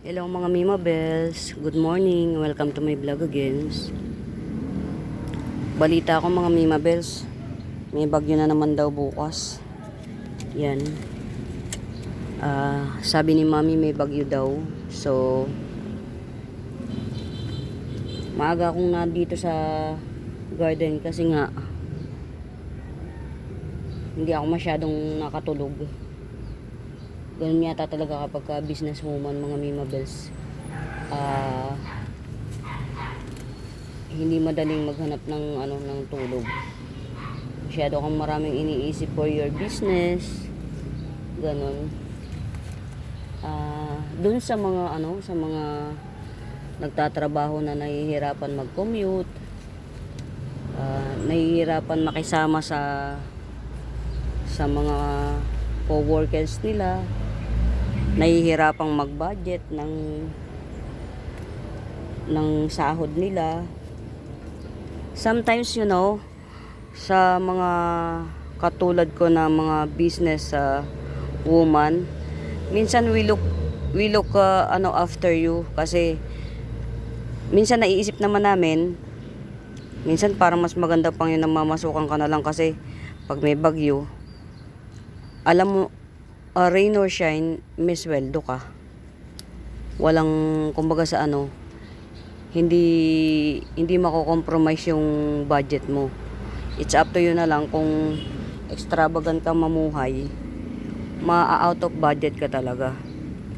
Hello mga Mima Bells, good morning, welcome to my vlog again. Balita ko mga Mima Bells, may bagyo na naman daw bukas. Yan. Sabi ni Mami may bagyo daw. So maaga akong nandito sa garden kasi nga hindi ako masyadong nakatulog. Ganun yata talaga kapag business woman mga Mima Bells. Hindi madaling maghanap ng tulog. Masyado kang maraming iniisip for your business. Ganun. Doon sa mga nagtatrabaho na nahihirapan mag-commute, nahihirapan makisama sa mga co-workers nila, nahihirapang mag-budget ng sahod nila. Sometimes sa mga katulad ko na mga business woman, minsan we look after you kasi minsan naiisip naman namin, minsan parang mas maganda pang yun na mamasukan ka na lang kasi pag may bagyo, alam mo, rain or shine, may sweldo ka. Walang, kumbaga sa hindi mako-compromise yung budget mo. It's up to you na lang kung extravagant ka mamuhay, ma-out of budget ka talaga.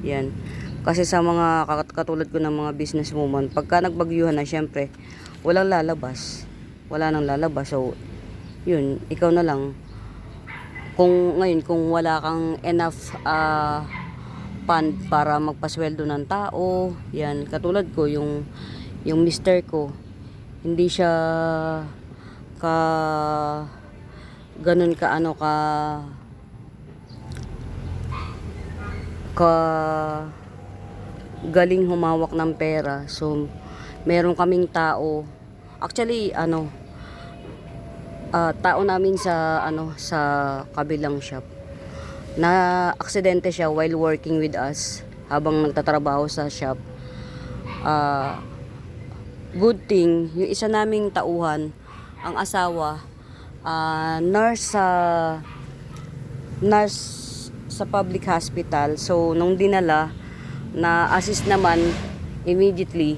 Yan. Kasi sa mga katulad ko ng mga businesswoman, pagka nagbagyuhan na, syempre, walang lalabas. Wala nang lalabas. So, yun, ikaw na lang. Kung wala kang enough fund para magpasweldo ng tao, yan, katulad ko, yung mister ko, hindi siya ganun galing humawak ng pera. So, meron kaming tao, actually, tao namin sa kabilang shop na aksidente siya while working with us habang nagtatrabaho sa shop. Good thing yung isa naming tauhan, ang asawa, nurse sa public hospital. So nung dinala, na assist naman immediately.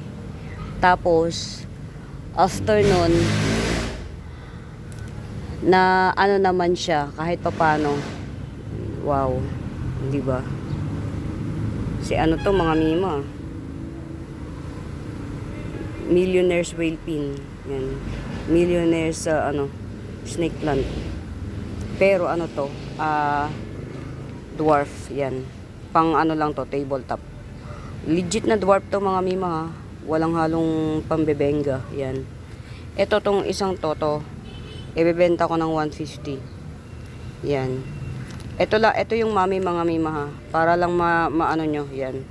Tapos after nun, na naman siya kahit papano. Wow, di ba? Si to mga Mima, millionaire's whale pin. Yan. Millionaire's snake plant. Pero to, dwarf yan. Pang lang to, tabletop. Legit na dwarf to mga Mima ha. Walang halong pambebenga. Yan. Ito tong isang to ibebenta ko ng 150. Yan. Ito yung Mami mga Mima ha. Para lang maano nyo. Yan.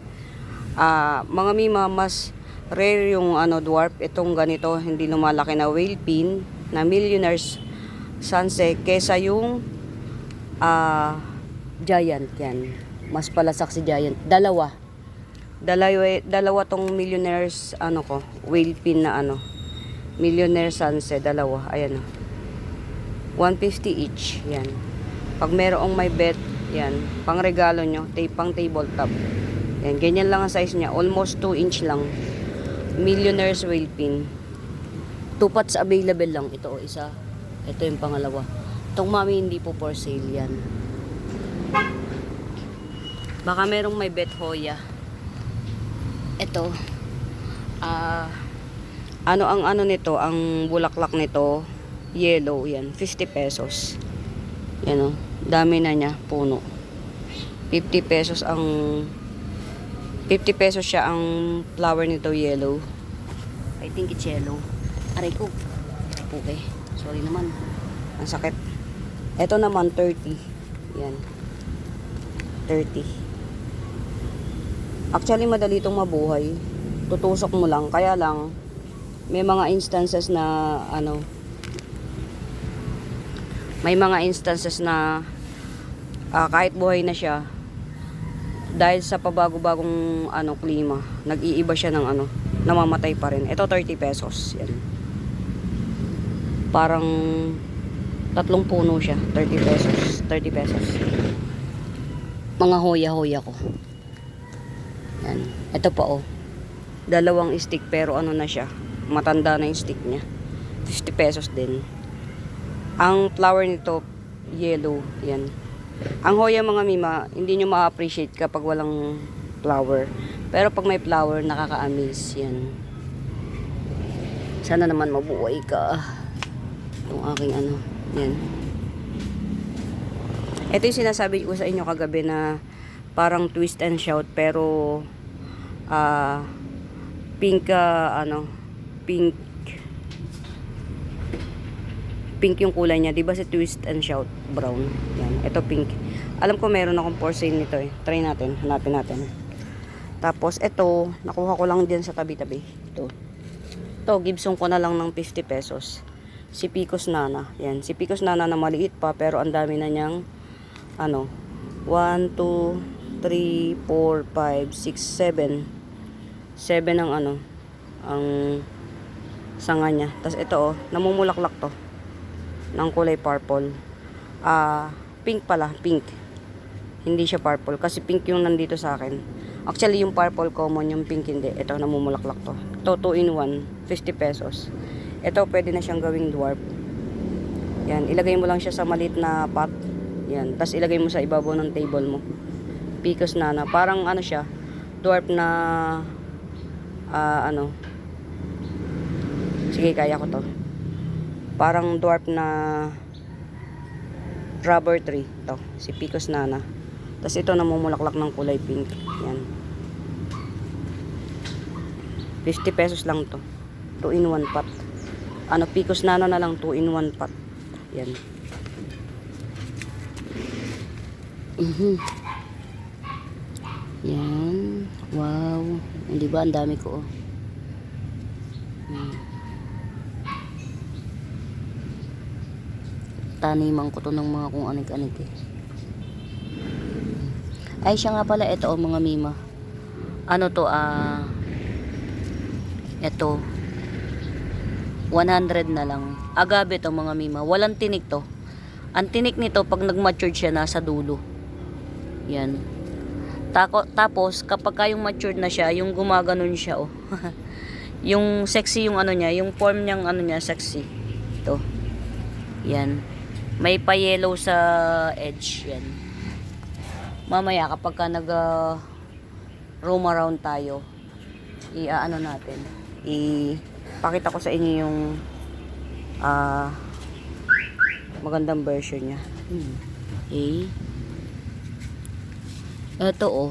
Mga Mima, mas rare yung dwarf. Itong ganito, hindi lumalaki na whale pin na millionaire's sunset kesa yung giant. Yan. Mas palasak si giant. Dalawa tong millionaire's whale pin na millionaire sunset. Dalawa. Ayan 150 each. Yan. Pag merong may bet, yan, pang regalo nyo, pang tabletop. Yan, ganyan lang ang size niya. Almost 2 inch lang. Millionaire's whale pin. 2 pots available lang. Ito isa. Ito yung pangalawa. Itong Mami hindi po for sale yan. Baka merong may bet hoya. Ito. Ang nito, ang bulaklak nito, yellow yan, 50 pesos. Yan dami na niya, puno. 50 pesos siya ang flower nito, yellow. I think it's yellow. Aray ko. Okay. Sorry naman. Ang sakit. Ito naman 30. Yan. 30. Actually madali itong mabuhay. Tutusok mo lang, kaya lang may mga instances na kahit buhay na siya, Dahil sa pabago-bagong ano klima, nag-iiba siya ng ano, namamatay pa rin. Ito 30 pesos. Yan. Parang tatlong puno siya, 30 pesos. 30 pesos. Mga hoya-hoya ko. Yan. Ito pa oh. Dalawang stick pero ano na siya, matanda na yung stick niya. 50 pesos din. Ang flower nito yellow. Yan. Ang hoya mga mima, hindi nyo ma-appreciate kapag walang flower. Pero pag may flower, nakaka-amaze. Yan. Sana naman mabuhay ka. Itong aking ano. Yan. Ito yung sinasabi ko sa inyo kagabi na parang twist and shout pero pink ano, pink yung kulay niya, 'di ba si twist and shout brown. Yan, ito pink. Alam ko meron akong for sale nito eh. Try natin, hanapin natin. Tapos ito, nakuha ko lang din sa tabi-tabi. Ito. Ito, Gibson ko na lang ng 50 pesos. Si Picos Nana. Yan, si Picos Nana na maliit pa pero ang dami na niyang ano, 1 2 3 4 5 6 7. 7 ang ano, ang sanga niya. Tapos ito oh, namumulaklak to ng kulay purple. Pink pala, pink. Hindi siya purple kasi pink yung nandito sa akin. Actually yung purple common, yung pink hindi. Ito namumulaklak to. Ito 2 in 1, 50 pesos. Ito pwede na siyang gawing dwarf. Yan, ilagay mo lang siya sa maliit na pot. Yan, tapos ilagay mo sa ibabaw ng table mo. Picos Nana, parang ano siya, dwarf na ano. Sige, kaya ko to. Parang dwarf na rubber tree to, si Picos Nana. Tapos ito namumulaklak ng kulay pink. Yan. 50 pesos lang to. 2 in 1 pot. Ano, Picos Nana na lang 2 in 1 pot. Yan. Yan. Wow. Hindi ba ang dami ko oh. Taniman ko to ng mga kung anik-anik eh. Ay siya nga pala, ito oh, mga mima. Ano to ito 100 na lang. Agave to mga mima. Walang tinik to. Ang tinik nito pag nag-mature siya nasa dulo. Yan. Tapos kapag yung matured na siya, yung gumaganon siya oh. Yung sexy yung ano niya, yung form niyang ano niya sexy. Ito. Yan. May pa-yellow sa edge yan. Mamaya kapag ka roam around tayo, ano natin, pakita ko sa inyo yung magandang version niya. Okay. Ito oh.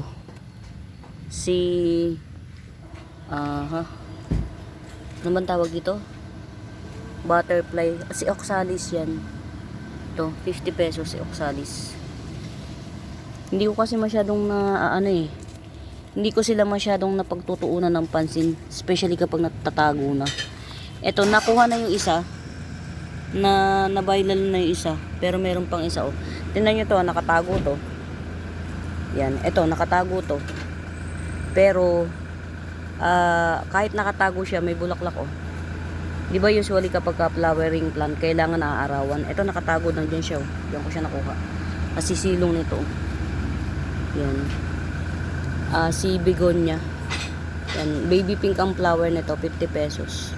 Si ano man tawag dito? Butterfly. Si Oxalis yan. Ito, 50 pesos si Oxalis. Hindi ko kasi masyadong hindi ko sila masyadong napagtutuunan ng pansin, especially kapag natatago na. Ito, nakuha na yung isa, na-viral na yung isa, pero meron pang isa oh. Tingnan nyo to, nakatago to. Yan, ito, nakatago to. Pero, kahit nakatago siya, may bulaklak oh. Di ba usually kapag flowering plant, kailangan naaarawan. Ito nakatago na dyan siya. Oh. Diyan ko siya nakuha. Kasi silong nito. Yan. Si begonia. Yan. Baby pink ang flower nito. 50 pesos.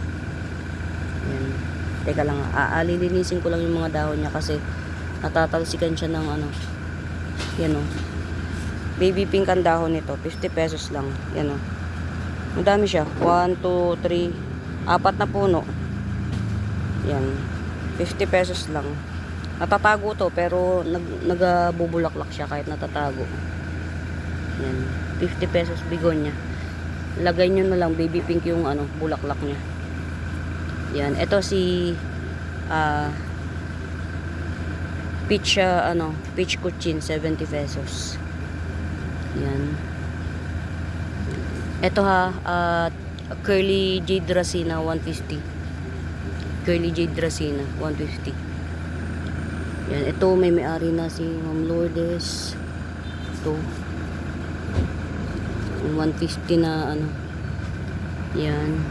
Yan. Teka lang. Lilinisin ko lang yung mga dahon niya kasi natatalsikan siya ng ano. Yan o. Oh. Baby pink ang dahon nito. 50 pesos lang. Yan o. Oh. Madami siya. 1, 2, 3, 4 na puno. Yan. 50 pesos lang. Natatago to pero nagbubulaklak siya kahit natatago. Yan. 50 pesos begonia. Lagay nyo na lang baby pink yung ano, bulaklak niya. Yan. Ito si peach peach kuchin 70 pesos. Yan. Ito curly jade racina 150. Curly jade racina 150. Yan, ito may may-ari na si Ma'am Lourdes. Ito. Yung 150 na ano. Yan.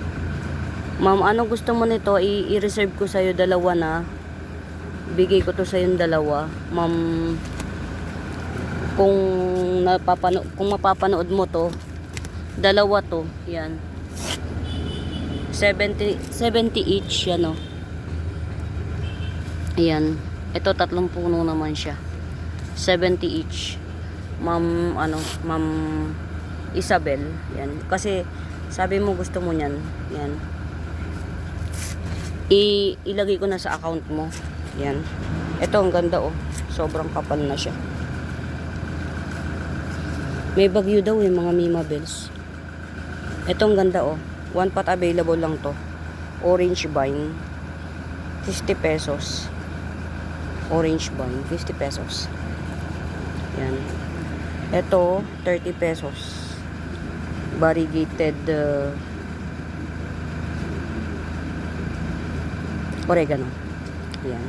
Ma'am, ano gusto mo nito? I-reserve ko sa'yo dalawa na. Bigay ko to sa'yo dalawa. Ma'am, kung mapapanood mo to, dalawa to. Yan. 70 each yan, oh. Ayan. Ito, 3 puno naman siya. 70 each. Ma'am, Ma'am Isabel. Yan. Kasi, sabi mo gusto mo yan. Yan. Ilagay ko na sa account mo. Yan. Ito, ang ganda, oh. Sobrang kapal na siya. May bagyo daw, mga Mima Bells. Ito, ang ganda, oh. 1 pot available lang to. Orange vine. 50 pesos. Orange vine. 50 pesos. Yan. Ito, 30 pesos. Variegated oregano. Yan.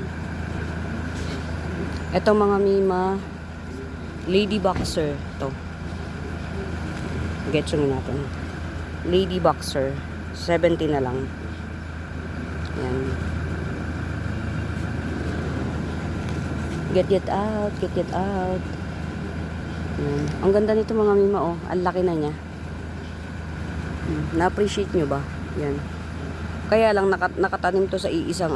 Ito, mga Mima, lady boxer to. Get natin. Lady boxer, 70 na lang. Yan. Get it out. Yan. Ang ganda nito, mga Mima, oh. Ang laki na niya. Na-appreciate nyo ba? Yan. Kaya lang nakatanim to sa iisang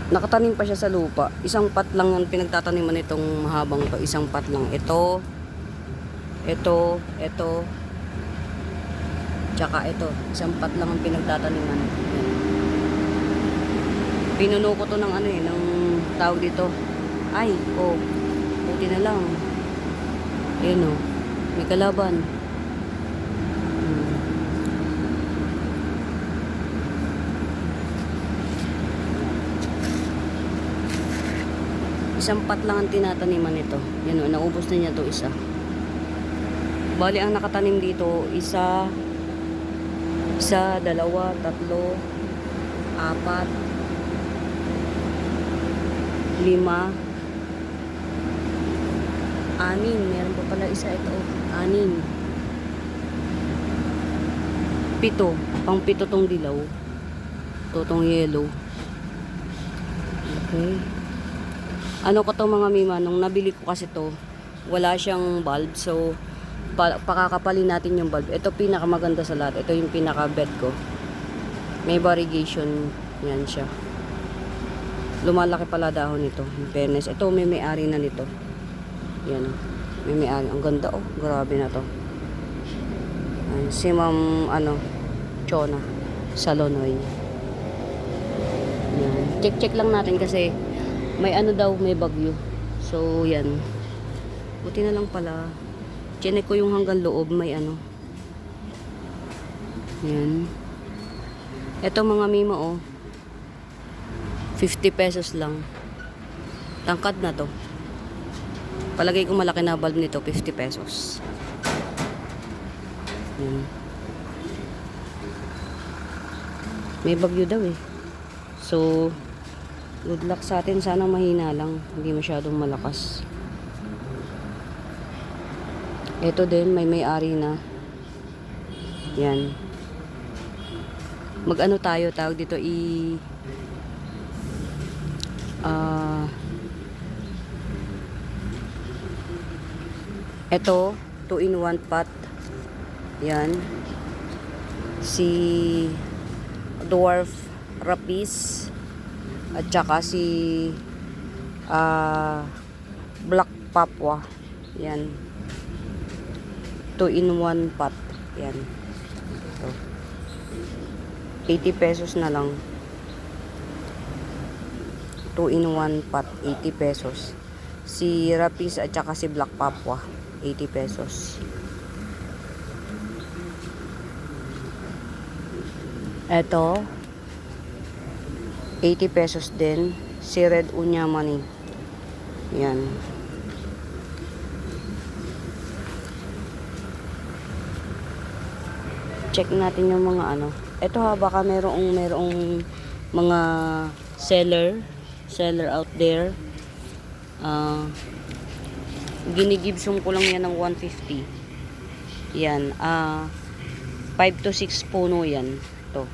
nakatanim pa siya sa lupa. Isang pat lang ang pinagtataniman nitong mahabang to. Isang pat lang. Ito. Tsaka ito. Isang pat lang ang pinagtataniman. Pinuno ko to ng ng tawag dito. Ay, puti na lang. Ayan, oh. May kalaban. Isang pat lang ang tinataniman nito. Yan, o, naubos na niya to isa. Bali, ang nakatanim dito, isa, 2, 3, 4, 5, 6. Meron pa pala isa ito. 6. 7. Pang 7 tong dilaw. Totong yellow. Okay. Ano ko to, mga Mima, nung nabili ko kasi to, wala siyang bulb. So, pakakapalin natin yung bulb. Ito pinakamaganda sa lahat. Ito yung pinaka-bet ko. May variegation. Yan siya. Lumalaki pala dahon nito. In fairness. Ito, may may-ari na nito. Yan, oh. May may-ari. Ang ganda, oh. Grabe na to. Ayan. Si Ma'am, Chona Salonoy. Yan. Check lang natin kasi may may bagyo. So, yan. Buti na lang pala. Chinek ko yung hanggang loob. May Yan. Ito, mga Mima, oh. 50 pesos lang. Tangkad na to. Palagay ko malaki na bulb nito. 50 pesos. Yan. May bagyo daw, eh. So, good luck sa atin. Sana mahina lang. Hindi masyadong malakas. Ito din, may may-ari na. Yan. Mag-ano tayo, tawag dito, ito, 2-in-1 pot. Yan. Si dwarf rapis. At saka si black papua. Yan. 2-in-1 pot. Yan. Ito. 80 pesos na lang. 2-in-1 pot. 80 pesos. Si rapis at saka si black papua. 80 pesos. Ito. 80 pesos din. Si red unyamani. Yan. Check natin yung mga Ito ha, baka merong mga seller out there. Ginigibsong ko lang yan ng 150. Yan. 5 to 6 puno yan. Ito.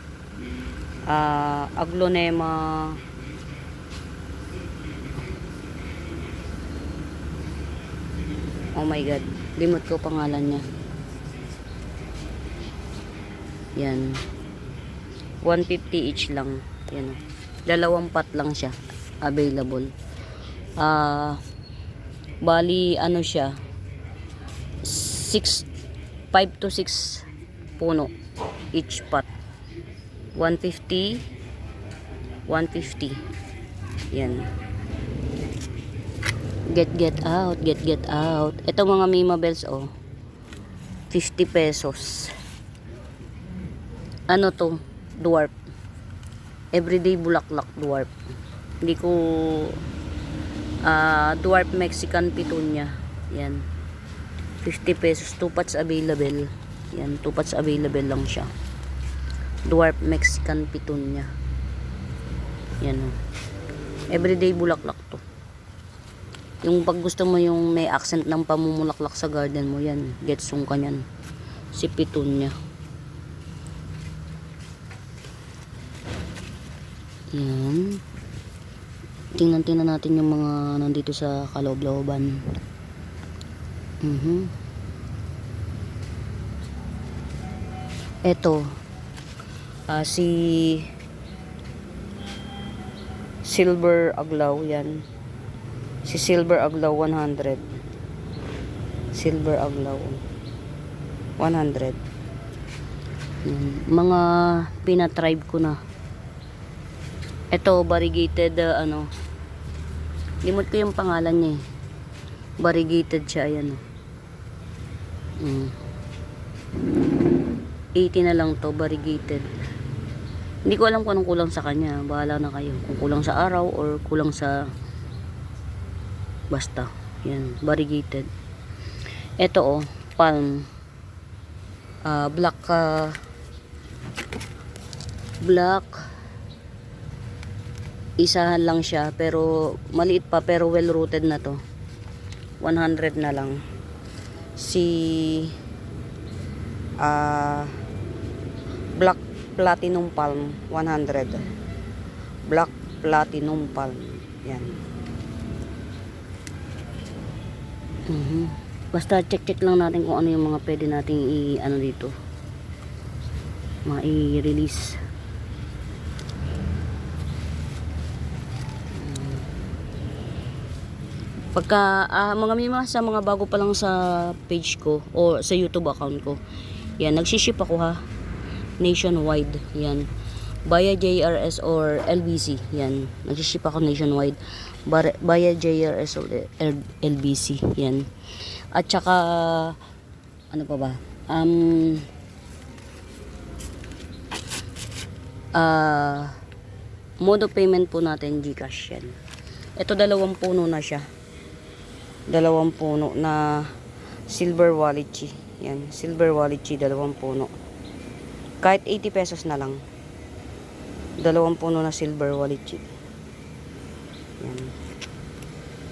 Aglonema. Oh my god. Limot ko pangalan niya. Yan. 150 each lang. Yan. 2 pot lang siya. Available. Bali, ano siya. 5 to 6 puno. Each pot. 150. 150. Yan. Get out. Get out. Ito mga Mima Bells, oh. 50 pesos. Ano to? Dwarf. Everyday bulaklak dwarf. Hindi ko dwarf Mexican Petunia. Yan. 50 pesos. 2 pots available. Yan. 2 pots available lang siya. Dwarf Mexican Petunia. Yan, oh. Everyday bulaklak to. Yung pag gusto mo yung may accent ng pamumulaklak sa garden mo, yan. Getsong ka nyan. Si Petunia. Yan. Tingnan natin yung mga nandito sa kaloob-looban. Eto. Si Silver Aglaw, yan. Si Silver Aglaw 100. Silver Aglaw 100. Mga pinatribe ko na. Ito variegated limot ko yung pangalan niya eh. Variegated siya, ayan. 80 na lang to, variegated. Hindi ko alam kung anong kulang sa kanya. Bahala na kayo. Kung kulang sa araw or kulang sa basta. Yan, variegated. Ito, palm. Black. Isahan lang siya, pero maliit pa, pero well rooted na to. 100 na lang. Si Black Platinum Palm 100. Black Platinum Palm. Yan. Basta check lang natin kung ano yung mga pwede nating dito. I-release. Pagka mga Mima, sa mga bago pa lang sa page ko o sa YouTube account ko, yan, nagsiship ako ha, nationwide. Yan, via JRS or LBC. Yan, nagsiship ako nationwide via JRS or LBC. Yan. At saka ano pa ba, mode of payment po natin GCash. Yan. Ito 2 puno na siya. 2 puno na silver walichi. Yan, silver walichi, 2 puno. Kahit 80 pesos na lang. 2 puno na silver walichi. Yan.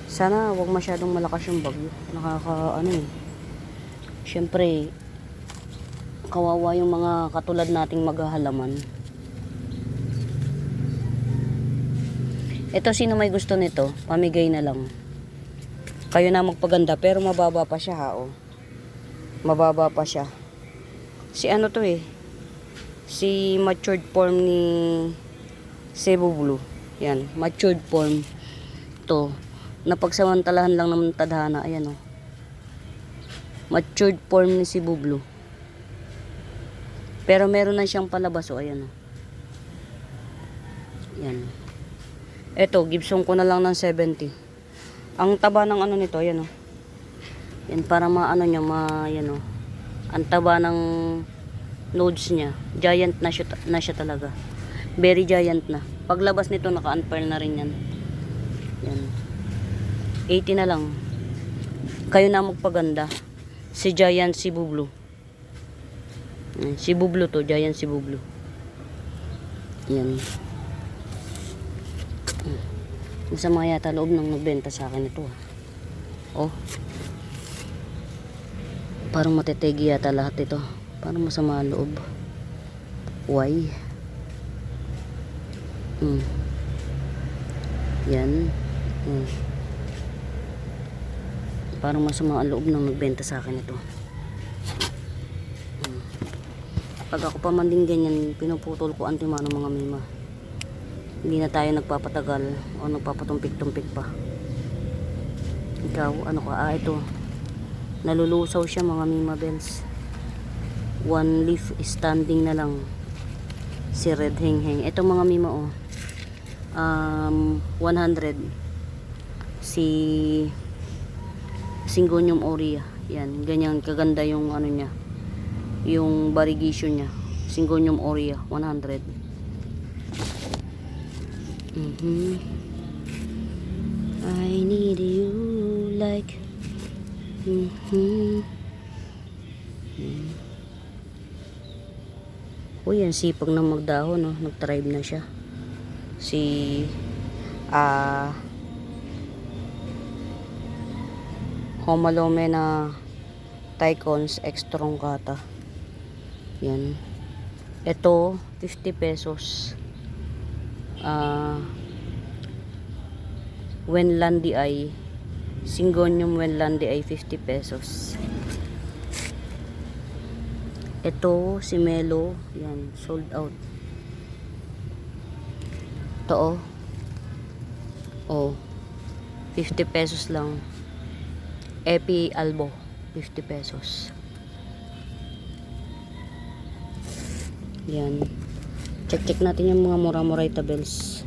Sana wag masyadong malakas yung bagyo. Syempre, kawawa yung mga katulad nating maghahalaman. Ito, sino may gusto nito, pamigay na lang. Kayo na magpaganda, pero mababa pa siya ha, oh. Mababa pa siya. Si ano to eh. Si matured form ni Cebu Blue. Yan, matured form to. Napagsamantalahan lang naman tadhana, ayan oh. Matured form ni Cebu Blue. Pero meron na siyang palabas, oh, ayan oh. Yan. Eto, Gibson ko na lang ng 70. Ang taba ng nito, ayan o. Yan, para yan o. Ang taba ng nodes niya. Giant na siya talaga. Very giant na. Paglabas nito, naka-unfurl na rin yan. Yan. 80 na lang. Kayo na magpaganda. Si Giant Cebu Blue. Cebu Blue to, Giant Cebu Blue. Yan. Masama yata loob ng nagbenta sa akin ito. Oh, Parang matetegi yata lahat ito. Parang masama ang loob. Why? Yan. Parang masama ang loob nang nagbenta sa akin ito. Pag ako pa man din ganyan, pinuputol ko antimano mga mima. Hindi na tayo nagpapatagal o nagpapatumpik-tumpik pa. Ikaw, ano ka? Ito. Nalulusaw siya mga mima bells. One leaf standing na lang. Si red heng-heng. Ito mga mima 100. Si Syngonium aurea. Yan, ganyan kaganda yung ano niya. Yung variegation niya. Syngonium aurea 100. I need you like Uy, yan sipag na magdahon, no? Nag-thrive na siya. Si Homalomena Tycons Extrongata. Yan. Ito 50 pesos. Wenlandi ay Syngonium Wenlandi ay 50 pesos. Ito si Melo, yan, sold out. Ito 50 pesos lang. Epi Albo 50 pesos. Yan. Check natin yung mga mura-mura tabels.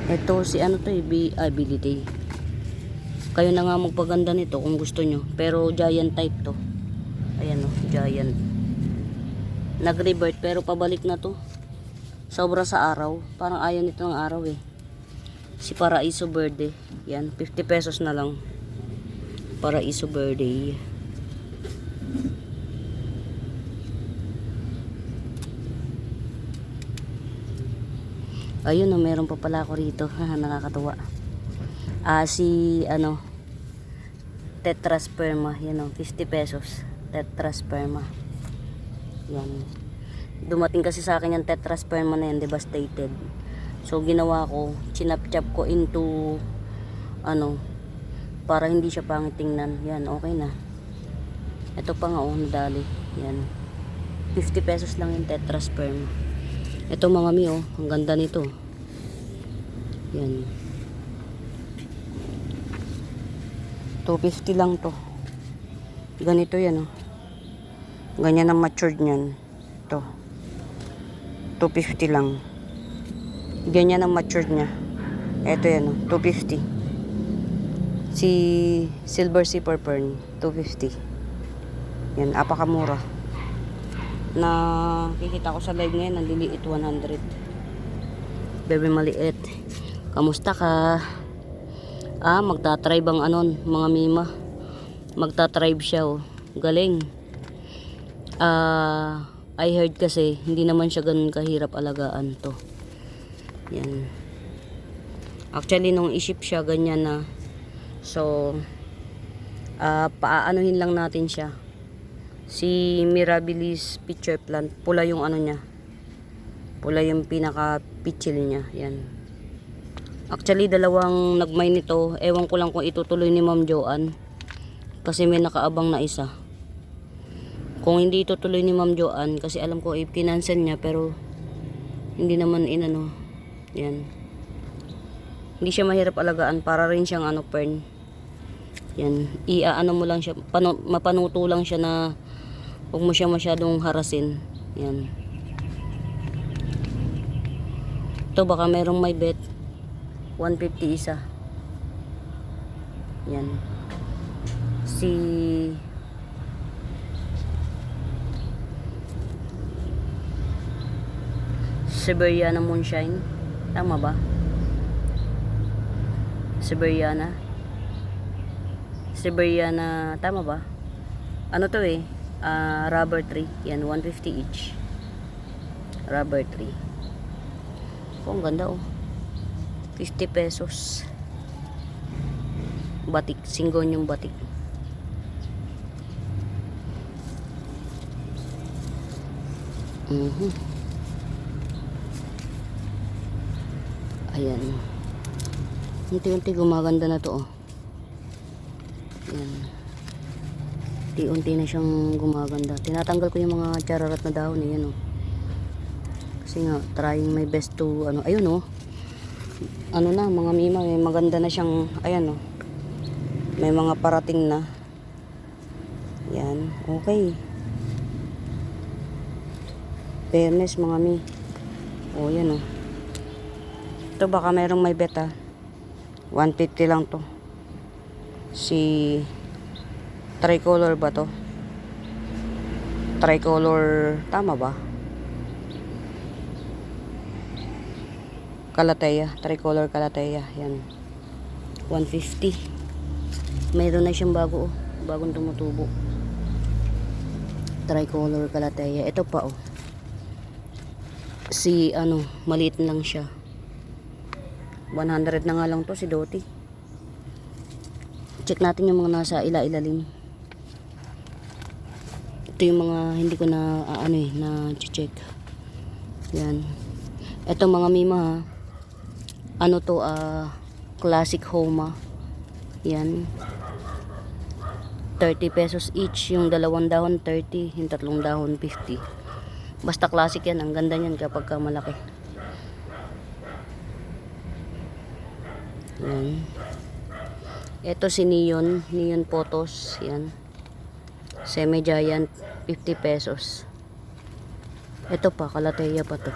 Ito si ano to ability. Kayo na nga magpaganda nito kung gusto nyo. Pero giant type to. Ayan giant. Nag-revert pero pabalik na to. Sobra sa araw. Parang ayaw nito ng araw Si Paraiso Verde. Yan, 50 pesos na lang. Paraiso Verde. Ayun meron pa pala ako rito. Nakakatuwa. Si Tetrasperma. Yan 50 pesos. Tetrasperma. Yan. Dumating kasi sa akin yung Tetrasperma na yan, devastated. So ginawa ko, chinap-chap ko into para hindi siya pangit tingnan. Yan, okay na. Ito pa nga nadali. Yan. 50 pesos lang yung Tetrasperma. Ito mga mi ang ganda nito. Yan. 250 lang to. Ganito yan Ganyan ang matured niyan. Ito. 250 lang. Ganyan ang matured niya. Ito yan 250. Si Silver Zipper Fern 250. Yan, apakamura. Na kikita ko sa live ngayon, nandiliit 100. Bebe maliit. Kamusta ka? Magtatribe ang mga mima. Magtatribe siya Galing. I heard kasi hindi naman siya ganun kahirap alagaan to. Yan. Actually nung iship siya ganyan na. So paaanuhin lang natin siya. Si Mirabilis pitcher plant, pula yung niya. Pula yung pinaka pitchil niya. Yan. Actually dalawang nagmay nito. Ewan ko lang kung itutuloy ni Ma'am Joanne. Kasi may nakaabang na isa. Kung hindi itutuloy ni Ma'am Joanne, kasi alam ko i-financial niya pero hindi naman Yan. Hindi siya mahirap alagaan, para rin siyang fern. Yan, mo lang siya, mapanuto lang siya na huwag mo siya masyadong harasin. Yan. Ito baka merong may bet. 150 isa. Yan. Si Siberiana Moonshine. Tama ba? Siberiana, tama ba? Ano to rubber tree. Yan, 150 each. Rubber tree. Oh, ang ganda oh. 50 pesos. Batik, singgon yung batik. Ayan. Unti-unti gumaganda na to oh. Ayan. Unti-unti na siyang gumaganda. Tinatanggal ko yung mga chararat na dahon eh, yan oh. Kasi nga, trying my best to, ano, ayun oh. Ano na, mga mima, may maganda na siyang, ayan oh. May mga parating na. Yan, okay. Fairness mga mi. Oh, yan oh. Ito baka merong may beta. 150 lang to. Si tricolor ba to? Tricolor, tama ba? Calathea, tricolor Calathea. Yan. 150. Mayroon na siyang bago oh. Bagong tumutubo. Tricolor Calathea. Ito pa oh. Si ano, maliit lang siya. 100 na nga lang to si Doti. Check natin yung mga nasa ilalim. Ito yung mga hindi ko na ano eh, na check. Yan. Ito mga mima ha. Ano to, classic Homa. Yan. 30 pesos each. Yung dalawang dahon 30, yung tatlong dahon 50. Basta classic yan. Ang ganda niyan kapag ka malaki. Yan. Ito si Neon. Neon Photos. Yan. Semi Giant. 50 pesos. Ito pa. Calathea pa to.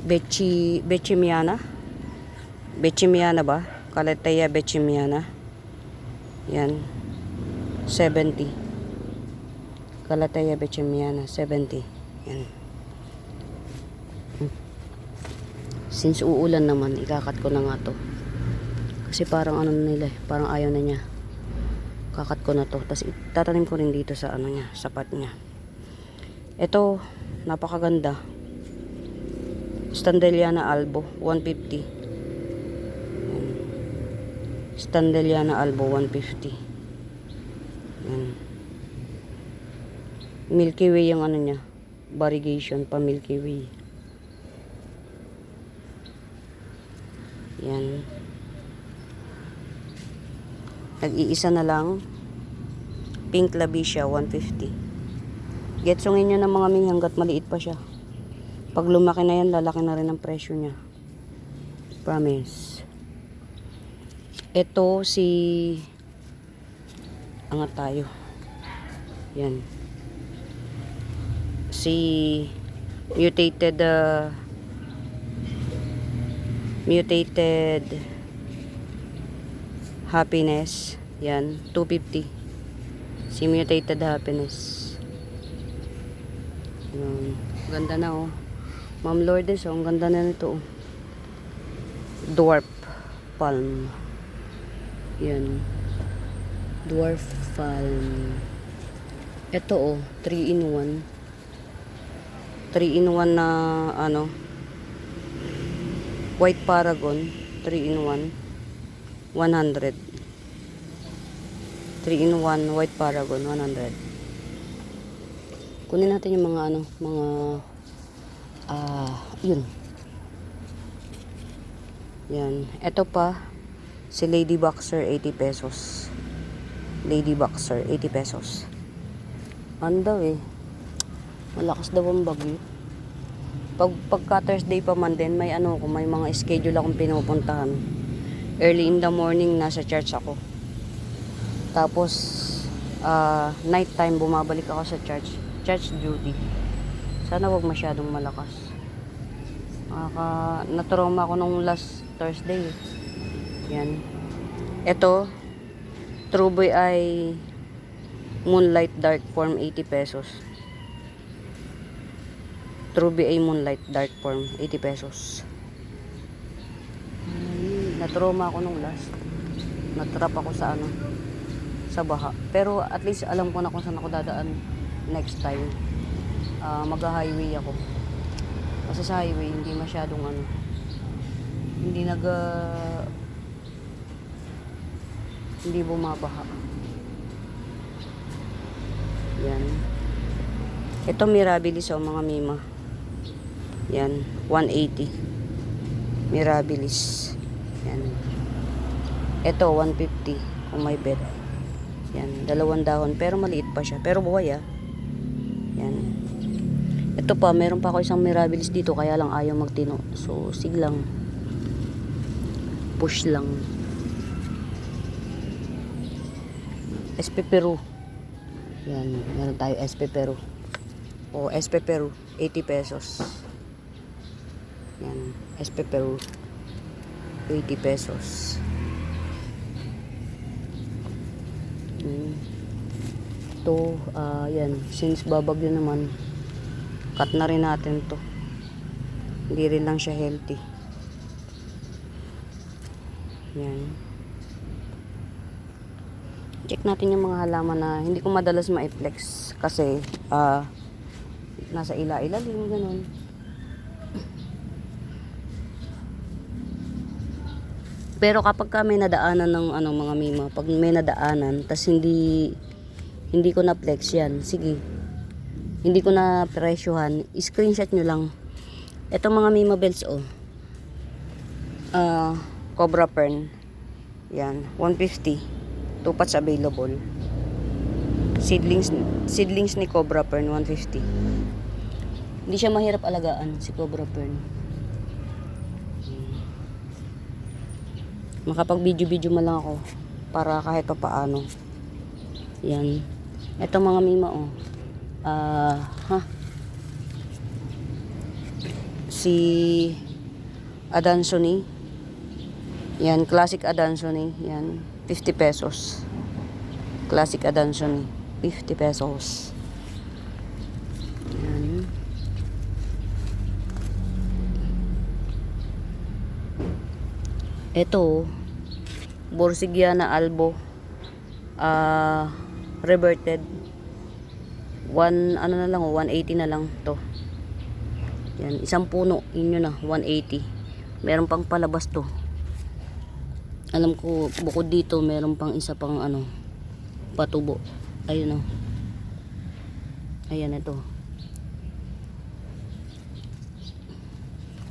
Bechimiana. Bechimiana ba? Calathea Bechimiana. Yan. 70. Calathea Bechimiana. 70. Yan. Since uulan naman, ikakat ko na nga to. Kasi parang ano nila eh, parang ayaw na niya. Kakat ko na to. Tapos itatanim ko rin dito sa ano niya, sapat niya. Ito, napakaganda. Standeliana Albo, 150. Standeliana Albo, 150. Yan. Milky Way yung ano niya. Variegation pa Milky Way. Yan. Nag-iisa na lang. Pink Labicia, 150. Getsungin nyo ng mga ming hanggat maliit pa siya. Pag lumaki na yan, lalaki na rin ang presyo niya. Promise. Ito si angat tayo. Yan. Si mutated happiness. Yan, 250. Si mutated happiness. Yan. Ganda na oh. Ma'am Lourdes, oh, ang ganda na nito oh. Dwarf palm. Yan. Dwarf palm. Ito oh, 3 in 1. 3 in 1 na ano. White Paragon, 3 in 1. 100. 3 in 1 White Paragon, 100. Kunin natin yung mga ano, mga yun. Yan. Ito pa, si Lady Boxer, 80 pesos. Lady Boxer, 80 pesos. Ano daw eh. Malakas daw ang bagyo. Pagka Thursday pa man din, may ano ko, may mga schedule akong pinupuntahan. Early in the morning, nasa church ako. Tapos, night time, bumabalik ako sa church. Church duty. Sana wag masyadong malakas. Natrauma ako nung last Thursday. Yan. Ito, Truboy ay Moonlight Dark Form, 80 pesos. Truby ay Moonlight Dark Form, 80 pesos. Natrauma ako nung last. Natrap ako sa ano, sa baha. Pero at least alam ko na kung saan ako dadaan next time. Mag-highway ako. Kasi sa highway, hindi masyadong ano, hindi hindi bumabaha. Yan. Ito Mirabilis mga mima. Yan, 180. Mirabilis. Yan. Ito 150 kung may bed. Yan, 2 dahon pero maliit pa siya. Pero buhay Yan. Ito pa, meron pa ako isang Mirabilis dito kaya lang ayaw magtino. So, sig lang. Push lang. SP Peru. Yan, meron tayo SP Peru. O SP Peru, 80 pesos. Yan, SP Peru, 80 pesos. Ito, yan, since babagyo naman, cut na rin natin to. Hindi rin lang siya healthy. Yan. Check natin yung mga halaman na hindi ko madalas ma-flex kasi nasa ilalim ganun. Pero kapag may nadaanan ng mga mima, pag may nadaanan tas hindi ko na flex yan, sige. Hindi ko na presyohan, screenshot nyo lang. Ito mga mima bells Cobra Pern. Yan, 150. 2 pots available. Seedlings ni Cobra Pern 150. Hindi siya mahirap alagaan si Cobra Pern. Makapag-video man lang ako para kahit pa paano. Yan. Ito mga mima si Adansony. Yan, classic Adansony. Yan, 50 pesos. Classic Adansony, 50 pesos. Yan. Ito, Borsigiana albo. Reverted. 180 na lang to. Yan, isang puno, inyo na, 180. Meron pang palabas to. Alam ko, bukod dito, meron pang isa pang patubo. Ayun Ayan ito.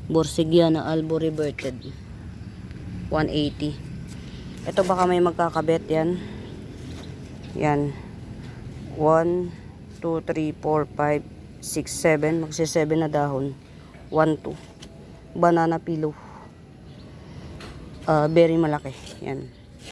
Borsigiana albo reverted. 180. Ito baka may magkakabet yan. Yan. 1, 2, 3, 4, 5, 6, 7. Magsi-7 na dahon. 1, 2. Banana pillow. Very malaki. Yan.